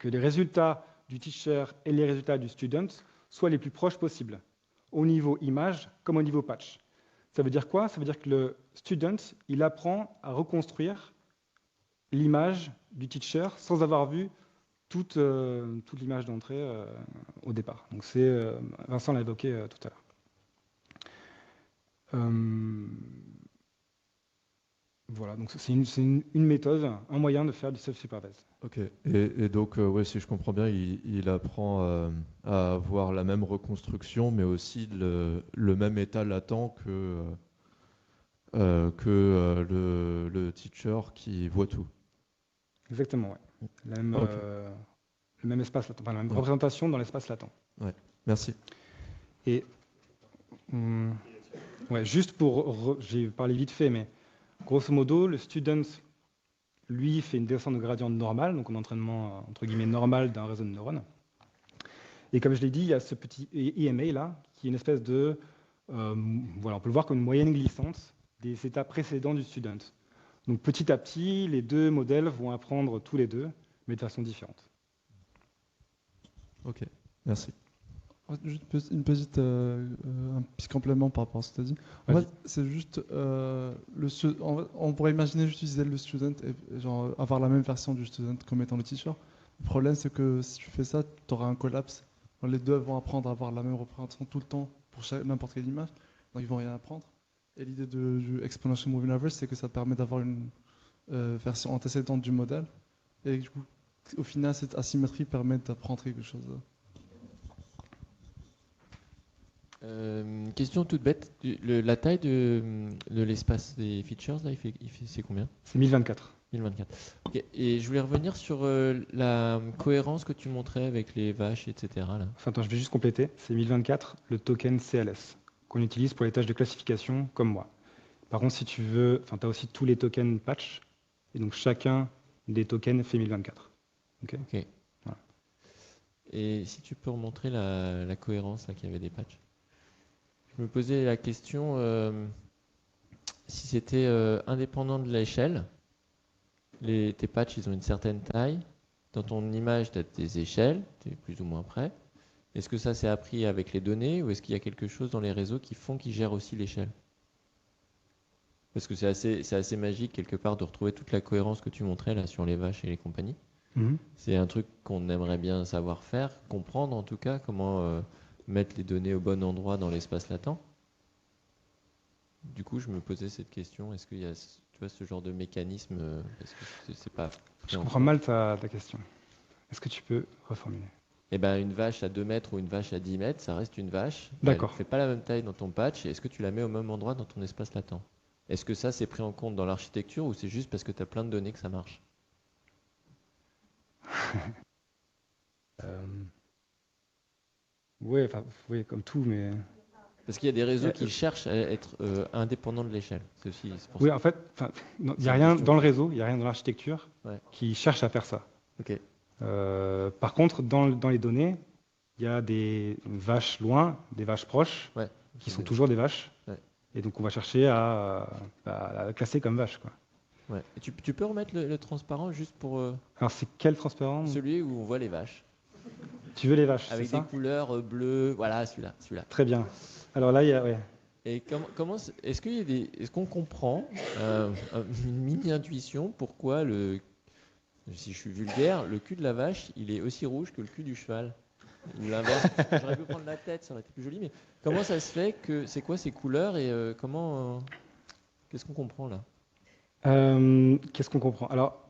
les résultats du teacher et les résultats du student soient les plus proches possibles, au niveau image comme au niveau patch. Ça veut dire quoi? Ça veut dire que le student, il apprend à reconstruire l'image du teacher sans avoir vu toute l'image d'entrée au départ. Donc Vincent l'a évoqué tout à l'heure. Voilà, donc c'est une méthode, un moyen de faire du self-supervised. Ok. Et donc, ouais, si je comprends bien, il apprend à avoir la même reconstruction, mais aussi le même état latent que le teacher qui voit tout. Exactement, ouais. Ok. Le même espace latent, enfin, la même Ouais. représentation dans l'espace latent. Ouais. Merci. Et ouais, juste j'ai parlé vite fait, mais grosso modo, le student, lui, fait une descente de gradient normale, donc un entraînement entre guillemets normal d'un réseau de neurones. Et comme je l'ai dit, il y a ce petit EMA là, qui est une espèce de, voilà, on peut le voir comme une moyenne glissante des états précédents du student. Donc petit à petit, les deux modèles vont apprendre tous les deux, mais de façon différente. Ok, merci. Juste un petit complément par rapport à ce que tu as dit. En fait, c'est juste, on pourrait imaginer juste utiliser le student et genre, avoir la même version du student comme étant le teacher. Le problème, c'est que si tu fais ça, tu auras un collapse les deux vont apprendre à avoir la même représentation tout le temps pour n'importe quelle image, donc ils vont rien apprendre. Et l'idée du Exponential Moving Average, c'est que ça permet d'avoir une version antécédente du modèle, et du coup, au final, cette asymétrie permet d'apprendre quelque chose. Question toute bête. La taille de l'espace des features, là, c'est combien? C'est 1024. 1024. Ok. Et je voulais revenir sur la cohérence que tu montrais avec les vaches, etc. Là. Enfin, attends, je vais juste compléter. C'est 1024, le token CLS, qu'on utilise pour les tâches de classification comme moi. Par contre, si tu veux, enfin, tu as aussi tous les tokens patch, et donc chacun des tokens fait 1024. Ok. Voilà. Et si tu peux remontrer la cohérence là, qu'il y avait des patchs. Je me posais la question si c'était indépendant de l'échelle. Tes patchs, ils ont une certaine taille. Dans ton image, tu as des échelles, tu es plus ou moins près. Est-ce que ça s'est appris avec les données ou est-ce qu'il y a quelque chose dans les réseaux qui gèrent aussi l'échelle? Parce que c'est assez magique quelque part de retrouver toute la cohérence que tu montrais là sur les vaches et les compagnies. C'est un truc qu'on aimerait bien savoir faire, comprendre en tout cas, comment mettre les données au bon endroit dans l'espace latent. Du coup, je me posais cette question, est-ce qu'il y a ce genre de mécanisme parce que c'est pas... Je comprends mal ta question. Est-ce que tu peux reformuler? Eh ben, une vache à 2 mètres ou une vache à 10 mètres, ça reste une vache. D'accord. Elle ne fait pas la même taille dans ton patch. Est-ce que tu la mets au même endroit dans ton espace latent? Est-ce que ça, c'est pris en compte dans l'architecture ou c'est juste parce que tu as plein de données que ça marche? Oui, comme tout, mais... Parce qu'il y a des réseaux qui cherchent à être indépendants de l'échelle. C'est pour Oui, ça. en fait, il n'y a rien dans le réseau, il n'y a rien dans l'architecture qui cherche à faire ça. Ok. Par contre, dans les données, il y a des vaches loin, des vaches proches, qui sont toujours des vaches. Ouais. Et donc, on va chercher à la classer comme vache, quoi. Ouais. Et tu peux remettre le transparent juste pour Alors, c'est quel transparent? celui où on voit les vaches? Tu veux les vaches, c'est Avec ça? des couleurs bleues, voilà, celui-là. Très bien. Alors là, il y a... Ouais. Et est-ce qu'on comprend une mini-intuition pourquoi si je suis vulgaire, le cul de la vache, il est aussi rouge que le cul du cheval? Ou l'inverse. J'aurais pu prendre la tête, ça aurait été plus joli, mais comment ça se fait que c'est quoi ces couleurs et qu'est-ce qu'on comprend là? Qu'est-ce qu'on comprend? Alors,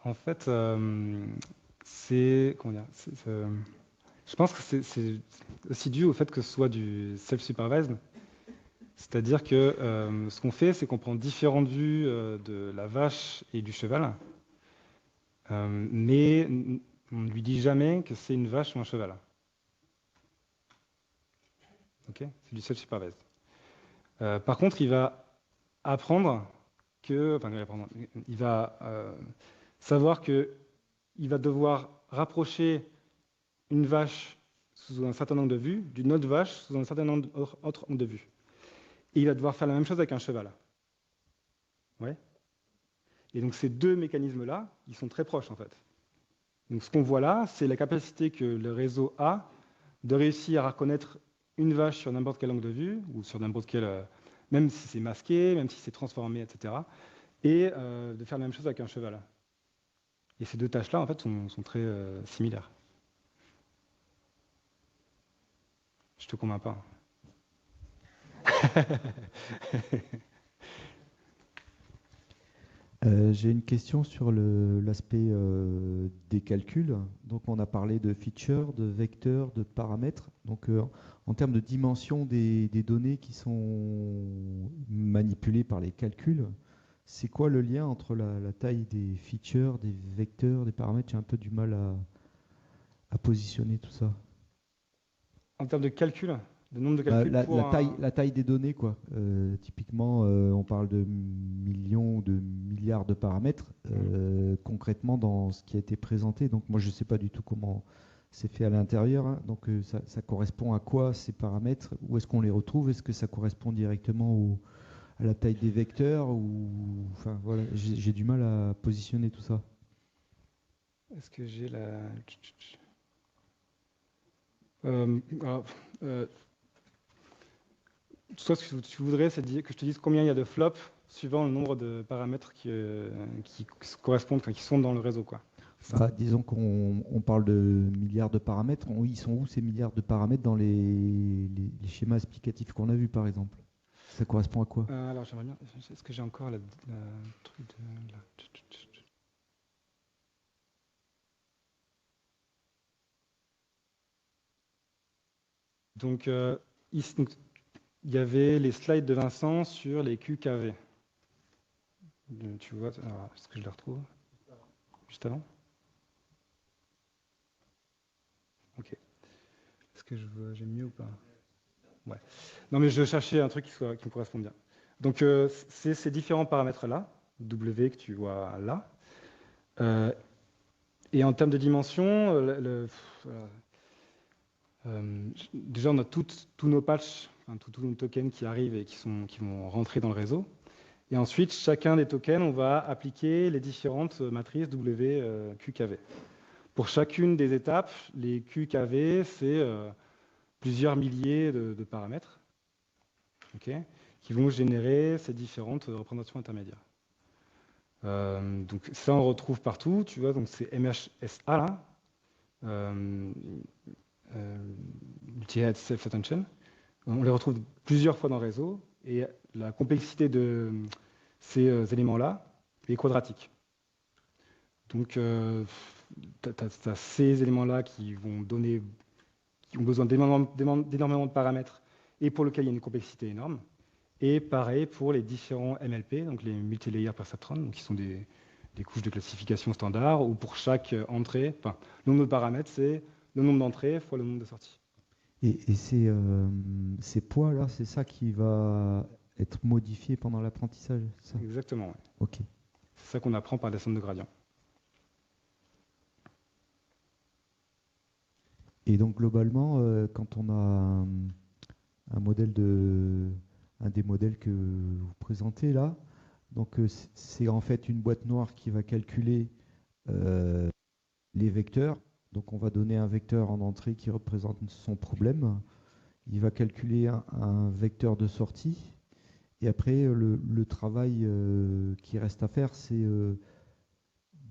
en fait, comment dire, je pense que c'est aussi dû au fait que ce soit du self-supervised. C'est-à-dire que ce qu'on fait, c'est qu'on prend différentes vues de la vache et du cheval, mais on ne lui dit jamais que c'est une vache ou un cheval. Ok, c'est du self-supervised. Par contre, il va apprendre il va savoir qu'il va devoir rapprocher une vache sous un certain angle de vue d'une autre vache sous un certain autre angle de vue. Et il va devoir faire la même chose avec un cheval. Ouais. Et donc ces deux mécanismes-là, ils sont très proches en fait. Donc ce qu'on voit là, c'est la capacité que le réseau a de réussir à reconnaître une vache sur n'importe quel angle de vue, ou sur n'importe quel, même si c'est masqué, même si c'est transformé, etc. Et de faire la même chose avec un cheval. Et ces deux tâches-là, en fait, sont très similaires. Je te convainc pas. J'ai une question sur l'aspect des calculs. Donc, on a parlé de features, de vecteurs, de paramètres. Donc, en termes de dimension des données qui sont manipulées par les calculs, c'est quoi le lien entre la taille des features, des vecteurs, des paramètres? J'ai un peu du mal à positionner tout ça. En termes de calcul, de nombre de calculs la taille des données, quoi. Typiquement, on parle de millions, de milliards de paramètres concrètement dans ce qui a été présenté. Donc moi, je ne sais pas du tout comment c'est fait à l'intérieur. Hein. Donc ça correspond à quoi ces paramètres? Où est-ce qu'on les retrouve? Est-ce que ça correspond directement à la taille des vecteurs enfin, voilà, j'ai du mal à positionner tout ça. Est-ce que j'ai la... Toi, ce que tu voudrais, c'est que je te dise combien il y a de flops suivant le nombre de paramètres qui correspondent, enfin, qui sont dans le réseau, quoi. Ça. Bah, disons qu'on parle de milliards de paramètres. Ils sont où ces milliards de paramètres dans les schémas explicatifs qu'on a vus, par exemple? Ça correspond à quoi? Alors, j'aimerais bien. Est-ce que j'ai encore la truc de. Donc, donc, il y avait les slides de Vincent sur les QKV. Tu vois, est-ce que je les retrouve juste avant? Ok. Est-ce que j'ai mieux ou pas? Ouais. Non, mais je cherchais un truc qui me corresponde bien. Donc, c'est ces différents paramètres-là, W que tu vois là. Et en termes de dimension, déjà, on a tous nos patchs, enfin, tous nos tokens qui arrivent et qui vont rentrer dans le réseau. Et ensuite, chacun des tokens, on va appliquer les différentes matrices W, QKV. Pour chacune des étapes, les QKV, c'est plusieurs milliers de paramètres, qui vont générer ces différentes représentations intermédiaires. Donc ça, on retrouve partout, tu vois, donc c'est MHSA là, Multi-Head Self-Attention. On les retrouve plusieurs fois dans le réseau, et la complexité de ces éléments-là est quadratique. Donc, tu as ces éléments-là qui ont besoin d'énormément de paramètres et pour lesquels il y a une complexité énorme. Et pareil pour les différents MLP, donc les multi-layer perceptrons, donc qui sont des couches de classification standard, où pour chaque entrée, enfin, le nombre de paramètres, c'est le nombre d'entrées fois le nombre de sorties. Et ces poids-là, c'est ça qui va être modifié pendant l'apprentissage, ça? Exactement, ouais. Ok. C'est ça qu'on apprend par descente de gradient. Et donc globalement, quand on a un des modèles que vous présentez là, donc c'est en fait une boîte noire qui va calculer les vecteurs. Donc on va donner un vecteur en entrée qui représente son problème. Il va calculer un vecteur de sortie. Et après, le travail qui reste à faire, c'est de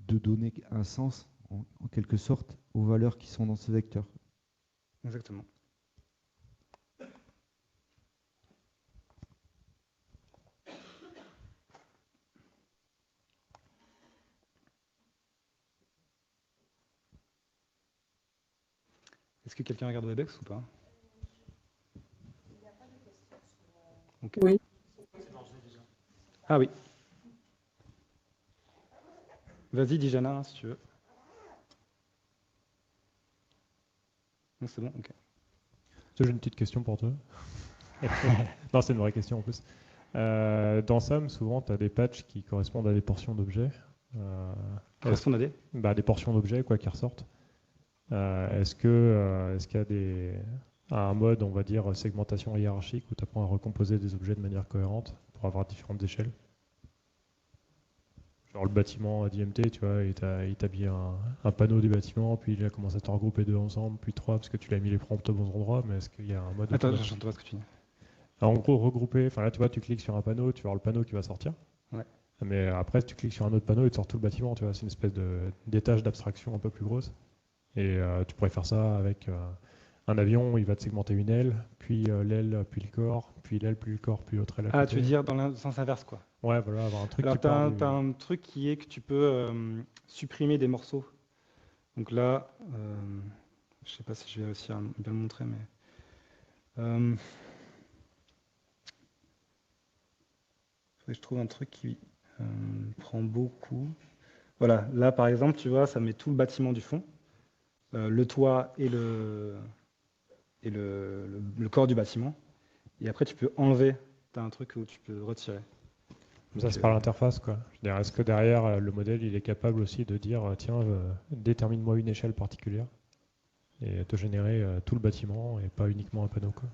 donner un sens, en quelque sorte, aux valeurs qui sont dans ce vecteur. Exactement. Est-ce que quelqu'un regarde Webex ou pas? Okay. Oui. Ah oui. Vas-y, Dijana, hein, si tu veux. Non, c'est bon, ok. J'ai une petite question pour toi. Non, c'est une vraie question en plus. Dans SAM, souvent, tu as des patchs qui correspondent à des portions d'objets. Correspondent à des des portions d'objets quoi, qui ressortent. Est-ce qu'il y a un mode, on va dire, segmentation hiérarchique où tu apprends à recomposer des objets de manière cohérente pour avoir différentes échelles? Genre le bâtiment d'IMT, tu vois, il t'a mis un panneau du bâtiment, puis il a commencé à te regrouper deux ensemble, puis trois, parce que tu l'as mis les prompts au bon endroit, mais est-ce qu'il y a un mode... Attends, je n'entends pas ce que tu dis. Alors, en gros, regrouper, enfin là, tu vois, tu cliques sur un panneau, tu vas voir le panneau qui va sortir. Ouais. Mais après, tu cliques sur un autre panneau, il te sort tout le bâtiment, tu vois, c'est une espèce d'étage d'abstraction un peu plus grosse. Et tu pourrais faire ça avec un avion, il va te segmenter une aile, puis l'aile, puis le corps, puis l'aile, puis le corps, puis l'autre aile à côté. Tu veux dire dans le sens inverse, quoi. Ouais, voilà, avoir un truc Alors, qui tu as, part un truc qui est que tu peux supprimer des morceaux. Donc là, je ne sais pas si je vais réussir à bien le montrer, mais... je trouve un truc qui prend beaucoup. Voilà, là, par exemple, tu vois, ça met tout le bâtiment du fond, le toit et le corps du bâtiment. Et après, tu peux enlever. Tu as un truc où tu peux retirer. Ça, c'est par l'interface, quoi. Je veux dire, est-ce que derrière, le modèle, il est capable aussi de dire, tiens, détermine-moi une échelle particulière et te générer tout le bâtiment et pas uniquement un panneau, quoi.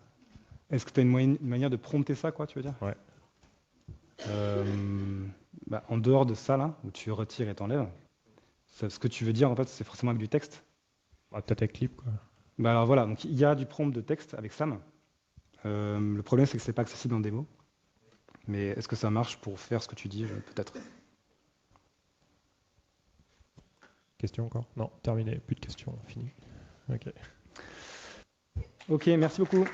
Est-ce que tu as une manière de prompter ça, quoi, tu veux dire? Ouais. En dehors de ça, là, où tu retires et t'enlèves, ce que tu veux dire, en fait, c'est forcément avec du texte. Peut-être avec Clip, quoi. Alors voilà, donc il y a du prompt de texte avec SAM. Le problème, c'est que c'est pas accessible en démo. Mais est-ce que ça marche pour faire ce que tu dis? Peut-être. Question encore? Non, terminé. Plus de questions. Fini. Ok. Ok, merci beaucoup.